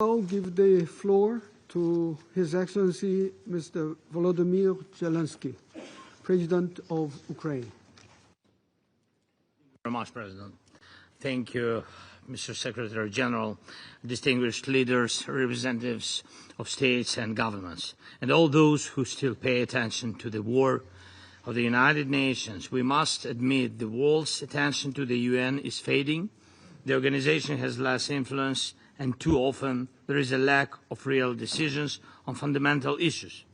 I'll give the floor to His Excellency Mr. Volodymyr Zelenskyy, President of Ukraine. Thank you very much, President. Thank you, Mr. Secretary General, distinguished leaders, representatives of states and governments, and all those who still pay attention to the work of the United Nations. We must admit the world's attention to the UN is fading. The organization has less influence, and too often there is a lack of real decisions on fundamental issues.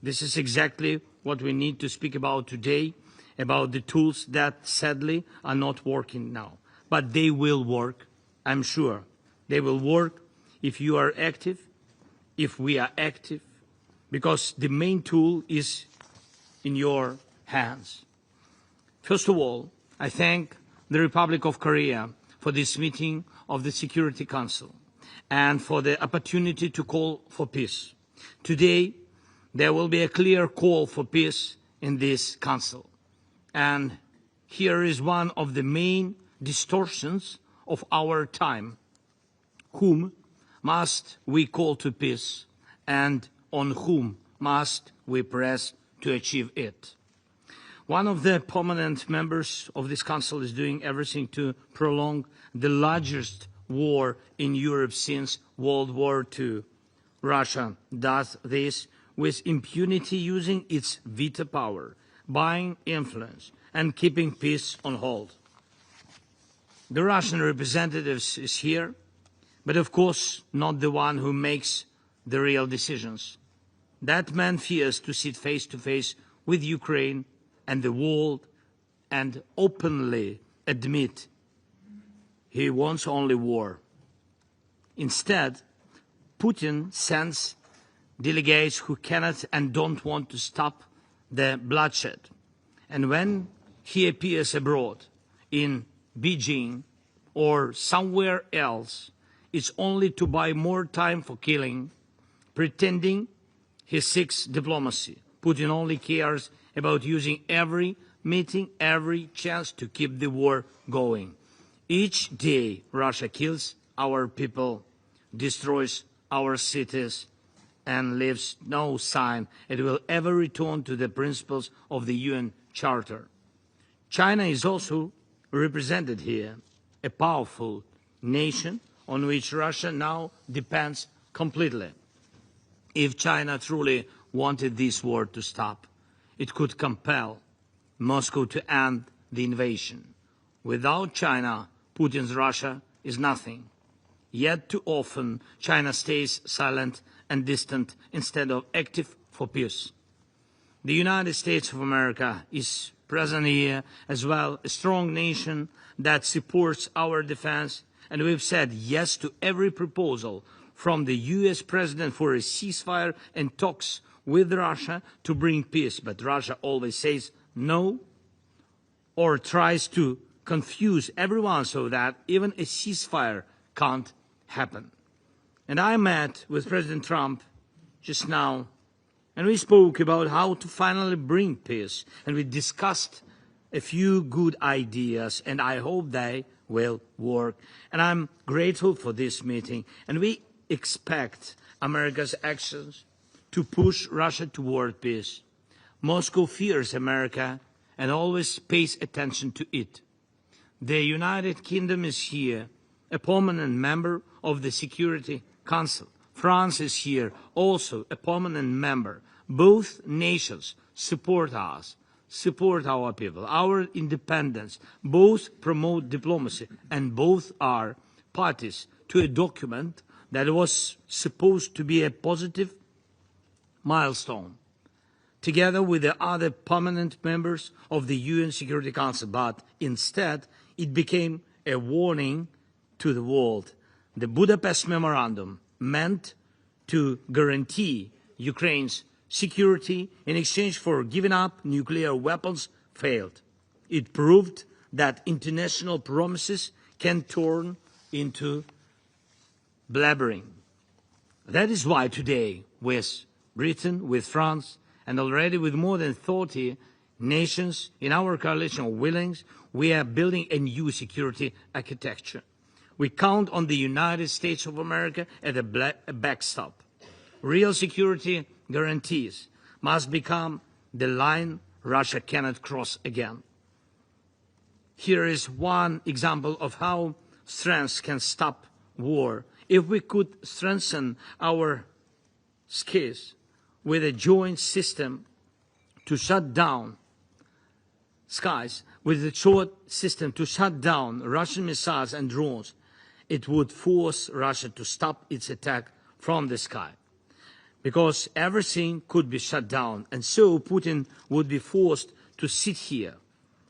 This is exactly what we need to speak about today, about the tools that sadly are not working now. But they will work, I'm sure. They will work if you are active, if we are active, because the main tool is in your hands. First of all, I thank the Republic of Korea for this meeting of the Security Council and for the opportunity to call for peace. Today, there will be a clear call for peace in this Council. And here is one of the main distortions of our time. Whom must we call to peace, and on whom must we press to achieve it? One of the permanent members of this Council is doing everything to prolong the largest war in Europe since World War II. Russia does this with impunity, using its veto power, buying influence, and keeping peace on hold. The Russian representative is here, but of course not the one who makes the real decisions. That man fears to sit face to face with Ukraine and the world and openly admit he wants only war. Instead, Putin sends delegates who cannot and don't want to stop the bloodshed. And when he appears abroad, in Beijing or somewhere else, it's only to buy more time for killing, pretending he seeks diplomacy. Putin only cares about using every meeting, every chance to keep the war going. Each day, Russia kills our people, destroys our cities, and leaves no sign it will ever return to the principles of the UN Charter. China is also represented here, a powerful nation on which Russia now depends completely. If China truly wanted this war to stop, it could compel Moscow to end the invasion. Without China, Putin's Russia is nothing. Yet too often, China stays silent and distant instead of active for peace. The United States of America is present here as well, a strong nation that supports our defense, and we've said yes to every proposal from the US President for a ceasefire and talks with Russia to bring peace. But Russia always says no, or tries to confuse everyone so that even a ceasefire can't happen. And I met with President Trump just now, and we spoke about how to finally bring peace, and we discussed a few good ideas, and I hope they will work. And I'm grateful for this meeting, and we expect America's actions to push Russia toward peace. Moscow fears America and always pays attention to it. The United Kingdom is here, a permanent member of the Security Council. France is here, also a permanent member. Both nations support us, support our people, our independence. Both promote diplomacy, and both are parties to a document that was supposed to be a positive milestone, together with the other permanent members of the UN Security Council. But instead, it became a warning to the world. The Budapest Memorandum, meant to guarantee Ukraine's security in exchange for giving up nuclear weapons, failed. It proved that international promises can turn into blabbering. That is why today, with Britain, with France, and already with more than 30 nations in our coalition of willings, we are building a new security architecture. We count on the United States of America as a backstop. Real security guarantees must become the line Russia cannot cross again. Here is one example of how strength can stop war. If we could strengthen our skies with a joint system to shut down with a short system to shut down Russian missiles and drones, it would force Russia to stop its attack from the sky. Because everything could be shut down, and so Putin would be forced to sit here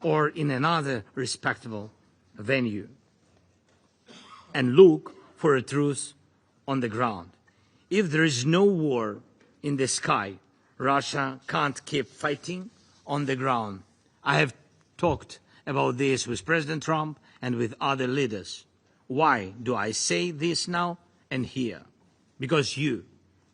or in another respectable venue and look for a truce on the ground. If there is no war in the sky, Russia can't keep fighting on the ground. I have talked about this with President Trump and with other leaders. Why do I say this now and here? Because you,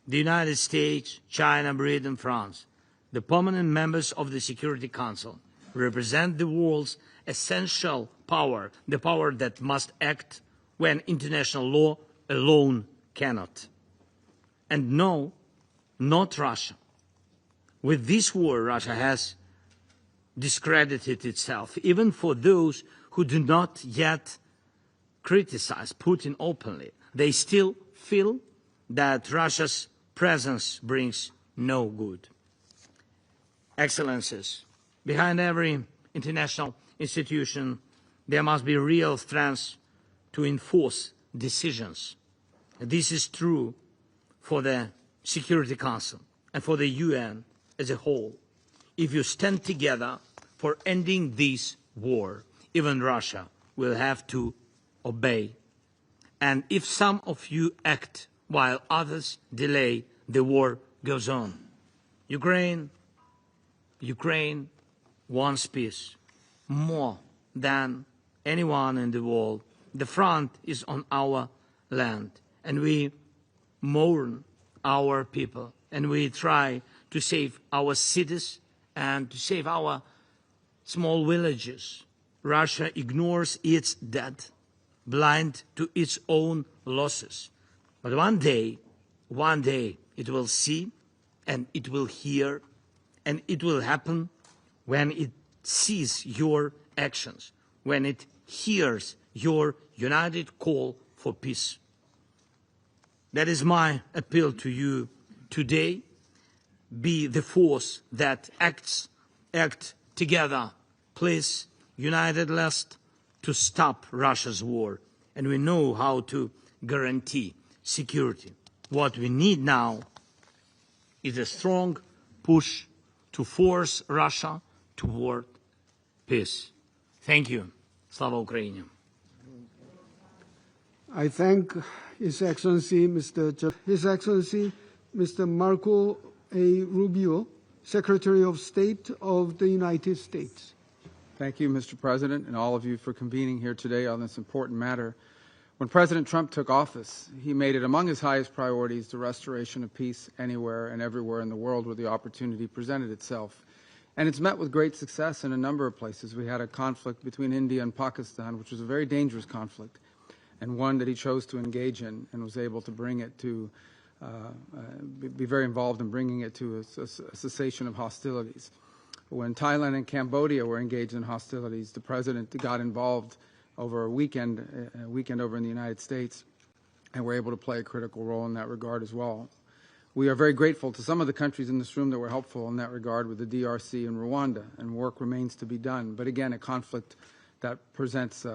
the United States, China, Britain, France, the permanent members of the Security Council, represent the world's essential power, the power that must act when international law alone cannot. And no, not Russia. With this war, Russia has discredited itself, even for those who do not yet criticize Putin openly. They still feel that Russia's presence brings no good. Excellencies, behind every international institution, there must be real strength to enforce decisions. This is true for the Security Council and for the UN as a whole. If you stand together for ending this war, even Russia will have to obey. And if some of you act while others delay, the war goes on. Ukraine wants peace more than anyone in the world. The front is on our land, and we mourn our people, and we try to save our cities and to save our small villages. Russia ignores its dead, blind to its own losses. But one day, it will see and it will hear, and it will happen when it sees your actions, when it hears your united call for peace. That is my appeal to you today. Be the force that act together, please, united lest to stop Russia's war. And we know how to guarantee security. What we need now is a strong push to force Russia toward peace. Thank you. Slava Ukraini. I thank His Excellency Mr. Marco A. Rubio, Secretary of State of the United States. Thank you, Mr. President, and all of you for convening here today on this important matter. When President Trump took office, he made it among his highest priorities the restoration of peace anywhere and everywhere in the world where the opportunity presented itself. And it's met with great success in a number of places. We had a conflict between India and Pakistan, which was a very dangerous conflict, and one that he chose to engage in and was able to bring it to be very involved in bringing it to a cessation of hostilities. When Thailand and Cambodia were engaged in hostilities, the president got involved over a weekend over in the United States, and were able to play a critical role in that regard as well. We are very grateful to some of the countries in this room that were helpful in that regard with the DRC and Rwanda, and work remains to be done. But again, a conflict that presents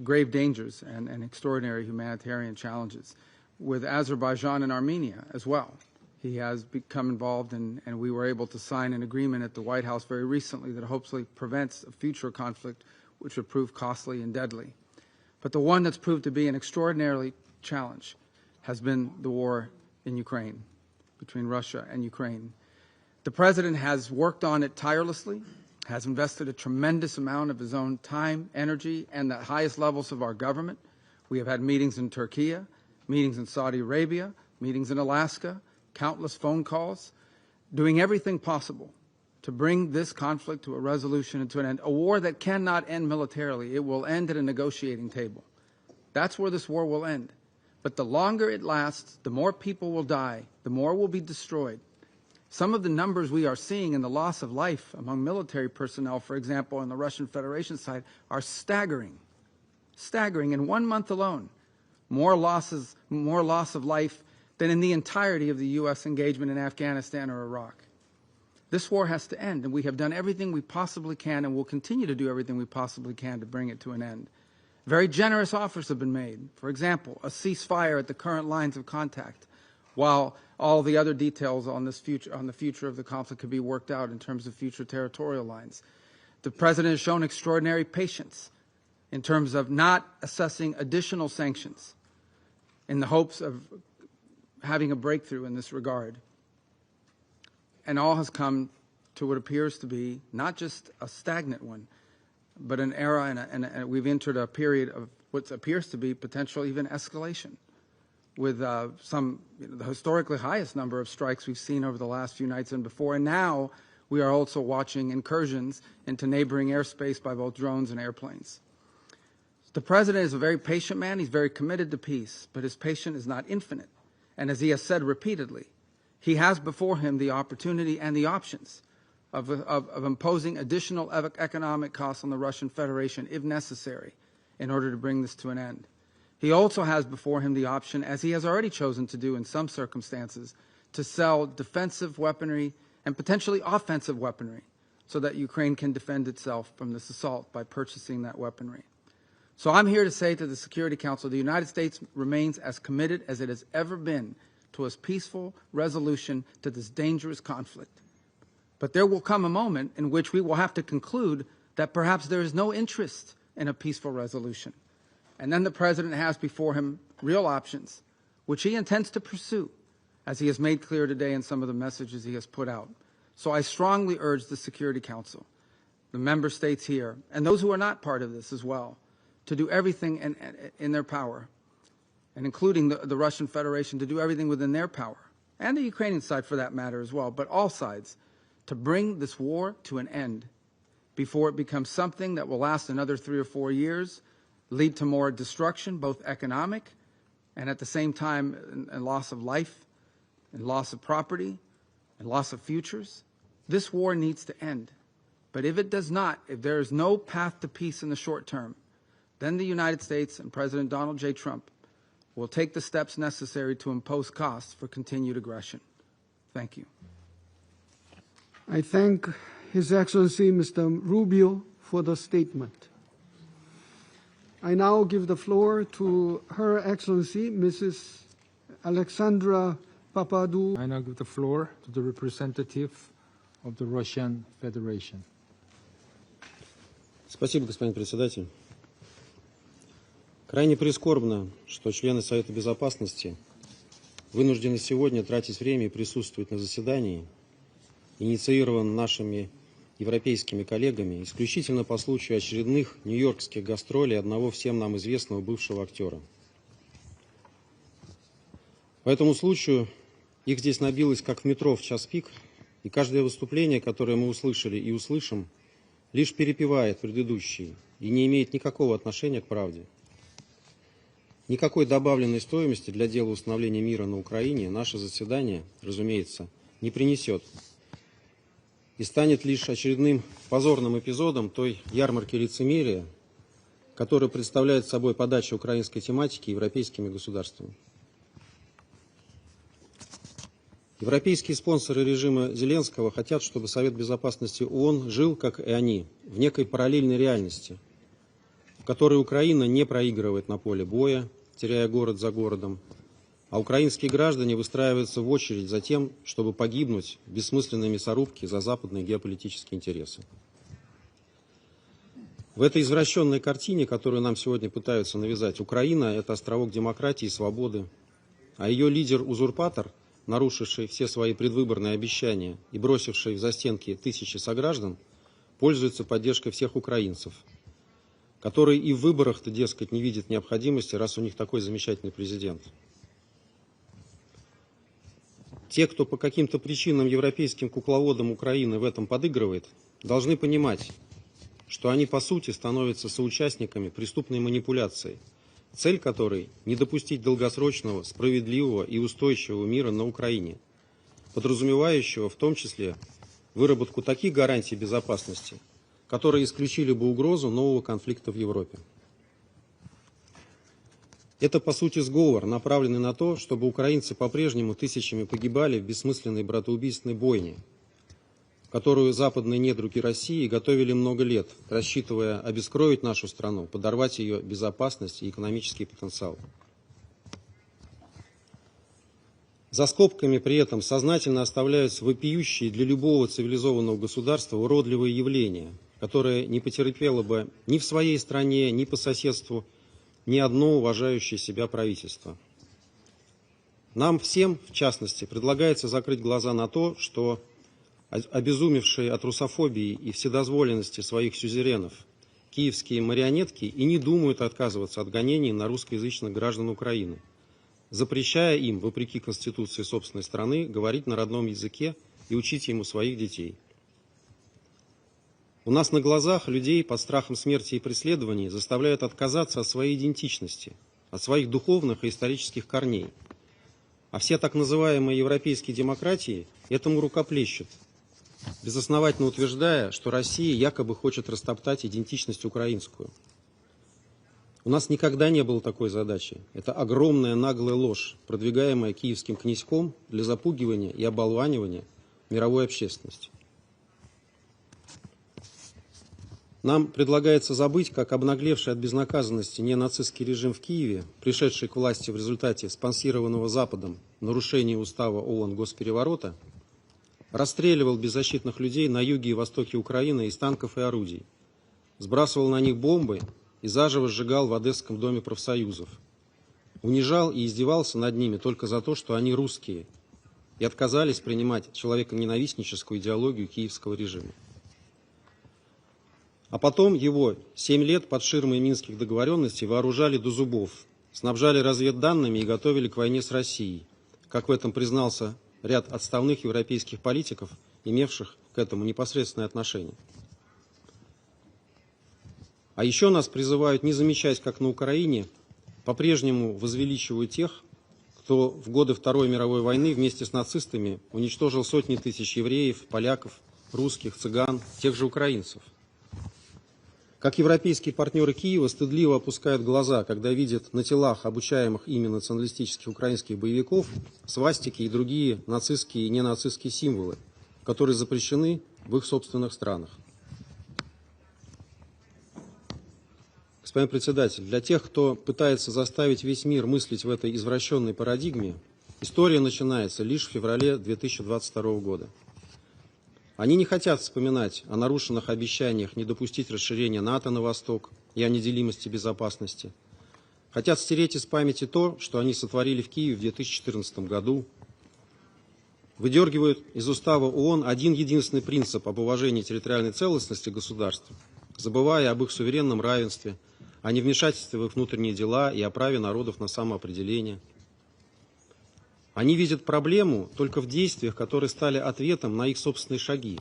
grave dangers and extraordinary humanitarian challenges. With Azerbaijan and Armenia as well. He has become involved, and we were able to sign an agreement at the White House very recently that hopefully prevents a future conflict which would prove costly and deadly. But the one that's proved to be an extraordinary challenge has been the war in Ukraine, between Russia and Ukraine. The President has worked on it tirelessly, has invested a tremendous amount of his own time, energy, and the highest levels of our government. We have had meetings in Turkey, meetings in Saudi Arabia, meetings in Alaska, countless phone calls, doing everything possible to bring this conflict to a resolution and to an end. A war that cannot end militarily. It will end at a negotiating table. That's where this war will end. But the longer it lasts, the more people will die, the more will be destroyed. Some of the numbers we are seeing in the loss of life among military personnel, for example, on the Russian Federation side, are staggering. Staggering. In 1 month alone, more loss of life than in the entirety of the U.S. engagement in Afghanistan or Iraq. This war has to end, and we have done everything we possibly can and will continue to do everything we possibly can to bring it to an end. Very generous offers have been made. For example, a ceasefire at the current lines of contact, while all the other details on the future of the conflict could be worked out in terms of future territorial lines. The President has shown extraordinary patience in terms of not assessing additional sanctions in the hopes of having a breakthrough in this regard. And all has come to what appears to be not just a stagnant one, but an era, and we've entered a period of what appears to be potential even escalation, with the historically highest number of strikes we've seen over the last few nights and before. And now we are also watching incursions into neighboring airspace by both drones and airplanes. The President is a very patient man. He's very committed to peace, but his patience is not infinite. And as he has said repeatedly, he has before him the opportunity and the options of imposing additional economic costs on the Russian Federation if necessary in order to bring this to an end. He also has before him the option, as he has already chosen to do in some circumstances, to sell defensive weaponry and potentially offensive weaponry so that Ukraine can defend itself from this assault by purchasing that weaponry. So I'm here to say to the Security Council, the United States remains as committed as it has ever been to a peaceful resolution to this dangerous conflict. But there will come a moment in which we will have to conclude that perhaps there is no interest in a peaceful resolution. And then the President has before him real options, which he intends to pursue, as he has made clear today in some of the messages he has put out. So I strongly urge the Security Council, the member states here, and those who are not part of this as well, to do everything in their power, and including the Russian Federation, to do everything within their power, and the Ukrainian side for that matter as well, but all sides, to bring this war to an end before it becomes something that will last another 3 or 4 years, lead to more destruction, both economic and at the same time a loss of life and loss of property and loss of futures. This war needs to end. But if it does not, if there is no path to peace in the short term, then the United States and President Donald J. Trump will take the steps necessary to impose costs for continued aggression. Thank you. I thank His Excellency Mr. Rubio for the statement. I now give the floor to Her Excellency Mrs. Alexandra Papadou. I now give the floor to the representative of the Russian Federation. Спасибо, господин председатель. Крайне прискорбно, что члены Совета Безопасности вынуждены сегодня тратить время и присутствовать на заседании, инициированном нашими европейскими коллегами, исключительно по случаю очередных нью-йоркских гастролей одного всем нам известного бывшего актера. По этому случаю их здесь набилось как в метро в час пик, и каждое выступление, которое мы услышали и услышим, лишь перепевает предыдущие и не имеет никакого отношения к правде. Никакой добавленной стоимости для дела установления мира на Украине наше заседание, разумеется, не принесет и станет лишь очередным позорным эпизодом той ярмарки лицемерия, которая представляет собой подача украинской тематики европейскими государствами. Европейские спонсоры режима Зеленского хотят, чтобы Совет Безопасности ООН жил, как и они, в некой параллельной реальности, в которой Украина не проигрывает на поле боя, теряя город за городом, а украинские граждане выстраиваются в очередь за тем, чтобы погибнуть в бессмысленной мясорубке за западные геополитические интересы. В этой извращенной картине, которую нам сегодня пытаются навязать, Украина – это островок демократии и свободы, а ее лидер-узурпатор, нарушивший все свои предвыборные обещания и бросивший в застенки тысячи сограждан, пользуется поддержкой всех украинцев, которые и в выборах-то, дескать, не видят необходимости, раз у них такой замечательный президент. Те, кто по каким-то причинам европейским кукловодам Украины в этом подыгрывает, должны понимать, что они по сути становятся соучастниками преступной манипуляции, цель которой – не допустить долгосрочного, справедливого и устойчивого мира на Украине, подразумевающего в том числе выработку таких гарантий безопасности, которые исключили бы угрозу нового конфликта в Европе. Это, по сути, сговор, направленный на то, чтобы украинцы по-прежнему тысячами погибали в бессмысленной братоубийственной бойне, которую западные недруги России готовили много лет, рассчитывая обескровить нашу страну, подорвать ее безопасность и экономический потенциал. За скобками при этом сознательно оставляются вопиющие для любого цивилизованного государства уродливые явления, которые не потерпело бы ни в своей стране, ни по соседству ни одно уважающее себя правительство. Нам всем, в частности, предлагается закрыть глаза на то, что обезумевшие от русофобии и вседозволенности своих сюзеренов киевские марионетки и не думают отказываться от гонений на русскоязычных граждан Украины, запрещая им, вопреки Конституции собственной страны, говорить на родном языке и учить ему своих детей. У нас на глазах людей под страхом смерти и преследований заставляют отказаться от своей идентичности, от своих духовных и исторических корней. А все так называемые европейские демократии этому рукоплещут, безосновательно утверждая, что Россия якобы хочет растоптать идентичность украинскую. У нас никогда не было такой задачи. Это огромная наглая ложь, продвигаемая киевским князьком для запугивания и оболванивания мировой общественности. Нам предлагается забыть, как обнаглевший от безнаказанности ненацистский режим в Киеве, пришедший к власти в результате спонсированного Западом нарушения устава ООН госпереворота, расстреливал беззащитных людей на юге и востоке Украины из танков и орудий, сбрасывал на них бомбы и заживо сжигал в Одесском доме профсоюзов, унижал и издевался над ними только за то, что они русские, и отказались принимать человеконенавистническую идеологию киевского режима. А потом его 7 лет под ширмой Минских договоренностей вооружали до зубов, снабжали разведданными и готовили к войне с Россией, как в этом признался ряд отставных европейских политиков, имевших к этому непосредственное отношение. А еще нас призывают не замечать, как на Украине по-прежнему возвеличивают тех, кто в годы Второй мировой войны вместе с нацистами уничтожил сотни тысяч евреев, поляков, русских, цыган, тех же украинцев. Как европейские партнеры Киева стыдливо опускают глаза, когда видят на телах обучаемых ими националистических украинских боевиков свастики и другие нацистские и ненацистские символы, которые запрещены в их собственных странах. Господин председатель, для тех, кто пытается заставить весь мир мыслить в этой извращенной парадигме, история начинается лишь в феврале 2022 года. Они не хотят вспоминать о нарушенных обещаниях не допустить расширения НАТО на восток и о неделимости безопасности. Хотят стереть из памяти то, что они сотворили в Киеве в 2014 году. Выдергивают из устава ООН один единственный принцип об уважении территориальной целостности государств, забывая об их суверенном равенстве, о невмешательстве в их внутренние дела и о праве народов на самоопределение. Они видят проблему только в действиях, которые стали ответом на их собственные шаги.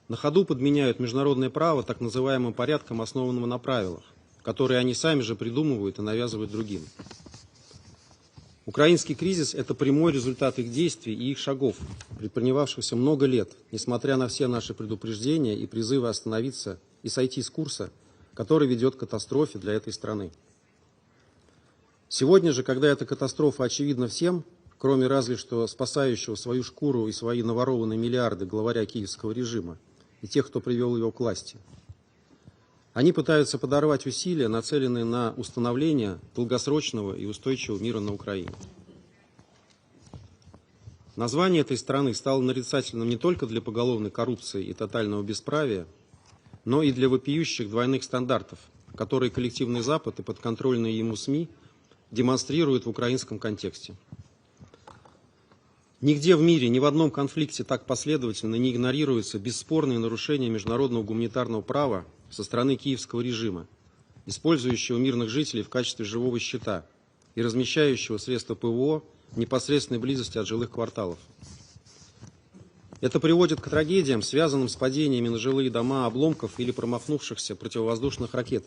На ходу подменяют международное право так называемым порядком, основанным на правилах, которые они сами же придумывают и навязывают другим. Украинский кризис – это прямой результат их действий и их шагов, предпринимавшихся много лет, несмотря на все наши предупреждения и призывы остановиться и сойти с курса, который ведет к катастрофе для этой страны. Сегодня же, когда эта катастрофа очевидна всем, кроме разве что спасающего свою шкуру и свои наворованные миллиарды главаря киевского режима и тех, кто привел его к власти, они пытаются подорвать усилия, нацеленные на установление долгосрочного и устойчивого мира на Украине. Название этой страны стало нарицательным не только для поголовной коррупции и тотального бесправия, но и для вопиющих двойных стандартов, которые коллективный Запад и подконтрольные ему СМИ демонстрируют в украинском контексте. Нигде в мире, ни в одном конфликте так последовательно не игнорируются бесспорные нарушения международного гуманитарного права со стороны киевского режима, использующего мирных жителей в качестве живого щита и размещающего средства ПВО в непосредственной близости от жилых кварталов. Это приводит к трагедиям, связанным с падениями на жилые дома обломков или промахнувшихся противовоздушных ракет,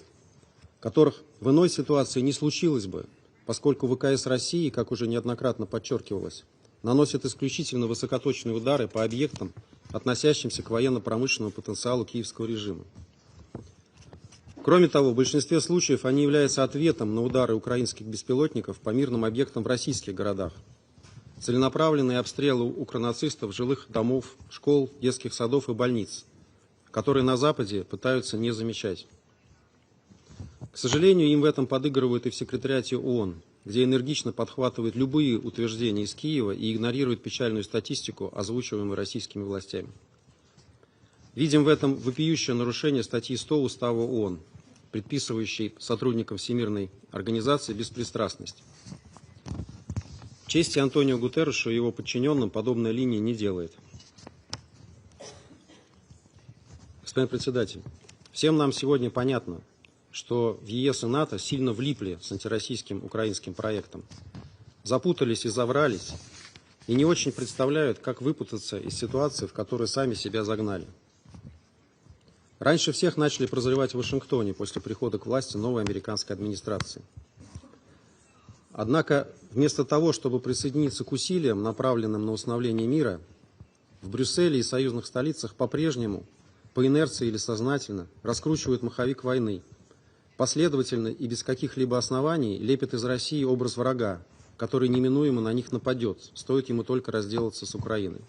которых в иной ситуации не случилось бы, поскольку ВКС России, как уже неоднократно подчеркивалось, наносит исключительно высокоточные удары по объектам, относящимся к военно-промышленному потенциалу киевского режима. Кроме того, в большинстве случаев они являются ответом на удары украинских беспилотников по мирным объектам в российских городах. Целенаправленные обстрелы укронацистов жилых домов, школ, детских садов и больниц, которые на Западе пытаются не замечать. К сожалению, им в этом подыгрывают и в секретариате ООН, где энергично подхватывают любые утверждения из Киева и игнорируют печальную статистику, озвучиваемую российскими властями. Видим в этом вопиющее нарушение статьи 100 Устава ООН, предписывающей сотрудникам Всемирной организации беспристрастность. Чести Антонио Гутеррешу и его подчиненным подобная линия не делает. Господин председатель, всем нам сегодня понятно, что в ЕС и НАТО сильно влипли с антироссийским украинским проектом, запутались и заврались, и не очень представляют, как выпутаться из ситуации, в которую сами себя загнали. Раньше всех начали прозревать в Вашингтоне после прихода к власти новой американской администрации. Однако, вместо того, чтобы присоединиться к усилиям, направленным на установление мира, в Брюсселе и союзных столицах по-прежнему, по инерции или сознательно, раскручивают маховик войны, последовательно и без каких-либо оснований лепят из России образ врага, который неминуемо на них нападет, стоит ему только разделаться с Украиной.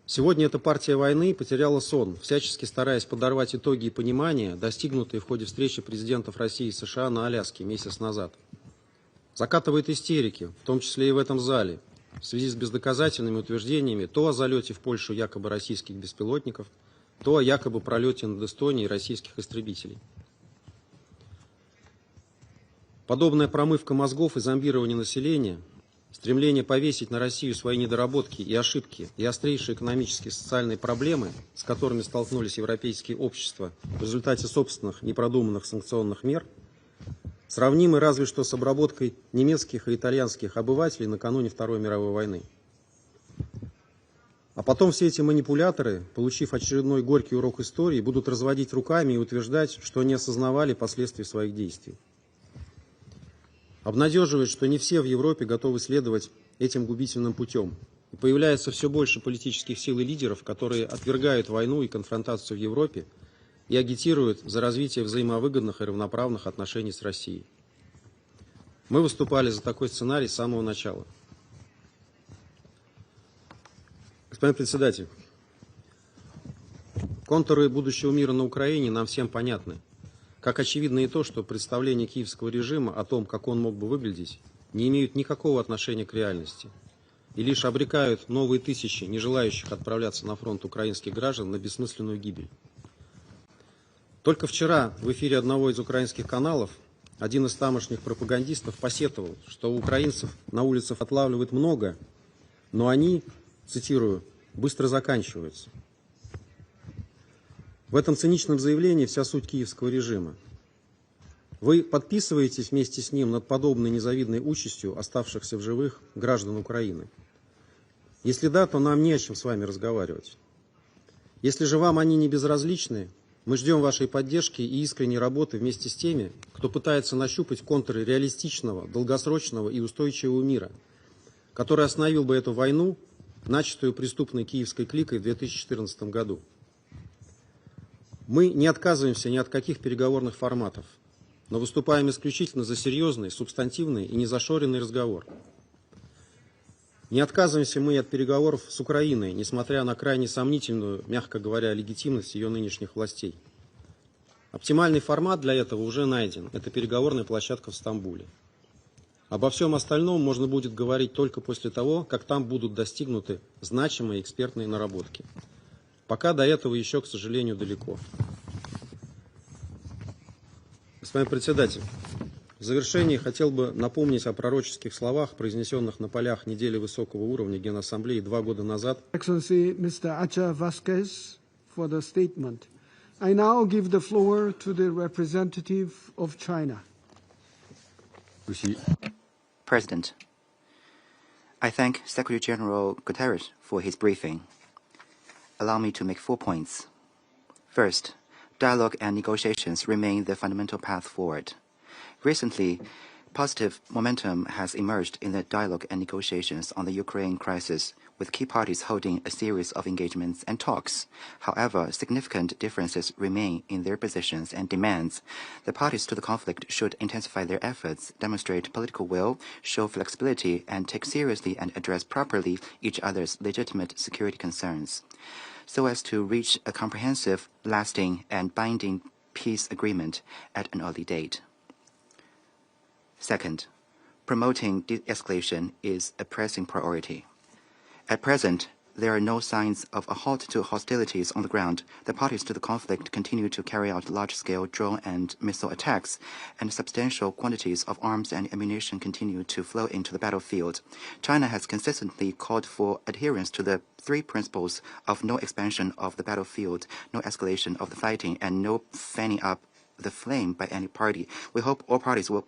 Сегодня эта партия войны потеряла сон, всячески стараясь подорвать итоги и понимания, достигнутые в ходе встречи президентов России и США на Аляске месяц назад. Закатывает истерики, в том числе и в этом зале, в связи с бездоказательными утверждениями то о залете в Польшу якобы российских беспилотников, то о якобы пролете над Эстонией российских истребителей. Подобная промывка мозгов и зомбирование населения, стремление повесить на Россию свои недоработки и ошибки и острейшие экономические и социальные проблемы, с которыми столкнулись европейские общества в результате собственных непродуманных санкционных мер, сравнимы разве что с обработкой немецких и итальянских обывателей накануне Второй мировой войны. А потом все эти манипуляторы, получив очередной горький урок истории, будут разводить руками и утверждать, что не осознавали последствий своих действий. Обнадеживает, что не все в Европе готовы следовать этим губительным путем. И появляется все больше политических сил и лидеров, которые отвергают войну и конфронтацию в Европе и агитируют за развитие взаимовыгодных и равноправных отношений с Россией. Мы выступали за такой сценарий с самого начала. Господин председатель, контуры будущего мира на Украине нам всем понятны. Как очевидно и то, что представления киевского режима о том, как он мог бы выглядеть, не имеют никакого отношения к реальности и лишь обрекают новые тысячи не желающих отправляться на фронт украинских граждан на бессмысленную гибель. Только вчера в эфире одного из украинских каналов один из тамошних пропагандистов посетовал, что у украинцев на улицах отлавливают много, но они, цитирую, быстро заканчиваются. В этом циничном заявлении вся суть киевского режима. Вы подписываетесь вместе с ним над подобной незавидной участью оставшихся в живых граждан Украины? Если да, то нам не о чем с вами разговаривать. Если же вам они не безразличны, мы ждем вашей поддержки и искренней работы вместе с теми, кто пытается нащупать контуры реалистичного, долгосрочного и устойчивого мира, который остановил бы эту войну, начатую преступной киевской кликой в 2014 году. Мы не отказываемся ни от каких переговорных форматов, но выступаем исключительно за серьезный, субстантивный и незашоренный разговор. Не отказываемся мы и от переговоров с Украиной, несмотря на крайне сомнительную, мягко говоря, легитимность ее нынешних властей. Оптимальный формат для этого уже найден. Это переговорная площадка в Стамбуле. Обо всем остальном можно будет говорить только после того, как там будут достигнуты значимые экспертные наработки. Пока до этого еще, к сожалению, далеко. Господин председатель, в завершении хотел бы напомнить о пророческих словах, произнесенных на полях недели высокого уровня Генассамблеи 2 года назад. Excellency Mr. Acha Vasquez for the statement. I now give the floor to the representative of China. President, I thank Secretary General Guterres for his briefing. Allow me to make 4 points. First, dialogue and negotiations remain the fundamental path forward. Recently, positive momentum has emerged in the dialogue and negotiations on the Ukraine crisis, with key parties holding a series of engagements and talks. However, significant differences remain in their positions and demands. The parties to the conflict should intensify their efforts, demonstrate political will, show flexibility, and take seriously and address properly each other's legitimate security concerns, so as to reach a comprehensive, lasting, and binding peace agreement at an early date. Second, promoting de-escalation is a pressing priority. At present, there are no signs of a halt to hostilities on the ground. The parties to the conflict continue to carry out large-scale drone and missile attacks, and substantial quantities of arms and ammunition continue to flow into the battlefield. China has consistently called for adherence to the three principles of no expansion of the battlefield, no escalation of the fighting, and no fanning up the flame by any party. We hope all parties will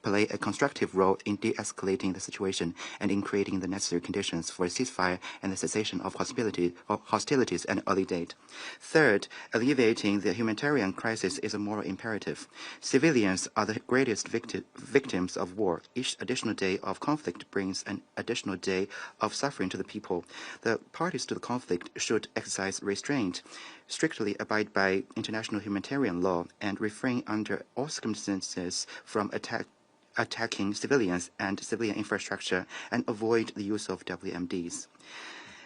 play a constructive role in de-escalating the situation and in creating the necessary conditions for a ceasefire and the cessation of hostilities at an early date. Third, alleviating the humanitarian crisis is a moral imperative. Civilians are the greatest victims of war. Each additional day of conflict brings an additional day of suffering to the people. The parties to the conflict should exercise restraint, strictly abide by international humanitarian law, and refrain under all circumstances from attacking civilians and civilian infrastructure, and avoid the use of WMDs.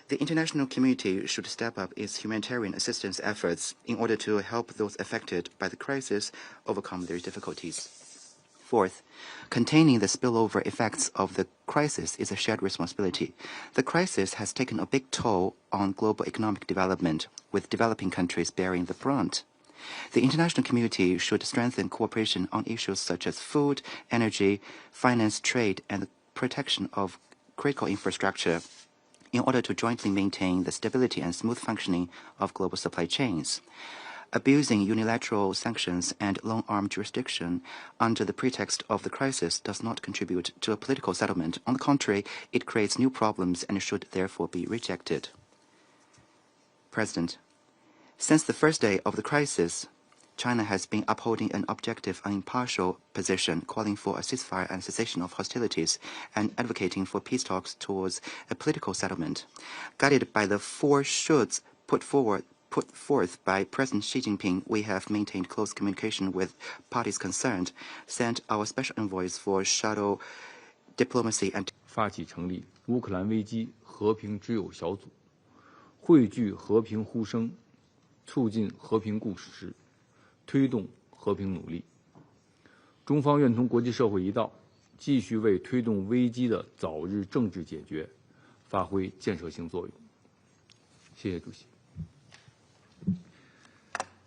The international community should step up its humanitarian assistance efforts in order to help those affected by the crisis overcome their difficulties. Fourth, containing the spillover effects of the crisis is a shared responsibility. The crisis has taken a big toll on global economic development, with developing countries bearing the brunt. The international community should strengthen cooperation on issues such as food, energy, finance, trade, and the protection of critical infrastructure in order to jointly maintain the stability and smooth functioning of global supply chains. Abusing unilateral sanctions and long-arm jurisdiction under the pretext of the crisis does not contribute to a political settlement. On the contrary, it creates new problems and should therefore be rejected. President, since the first day of the crisis, China has been upholding an objective and impartial position, calling for a ceasefire and cessation of hostilities, and advocating for peace talks towards a political settlement. Guided by the four shoulds put forth by President Xi Jinping, we have maintained close communication with parties concerned, sent our special envoys for shadow diplomacy and 发起成立乌克兰危机和平之友小组，汇聚和平呼声，促进和平共识，推动和平努力。中方愿同国际社会一道，继续为推动危机的早日政治解决发挥建设性作用。谢谢主席。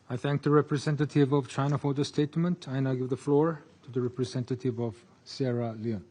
I thank the representative of China for the statement. I now give the floor to the representative of Sierra Leone.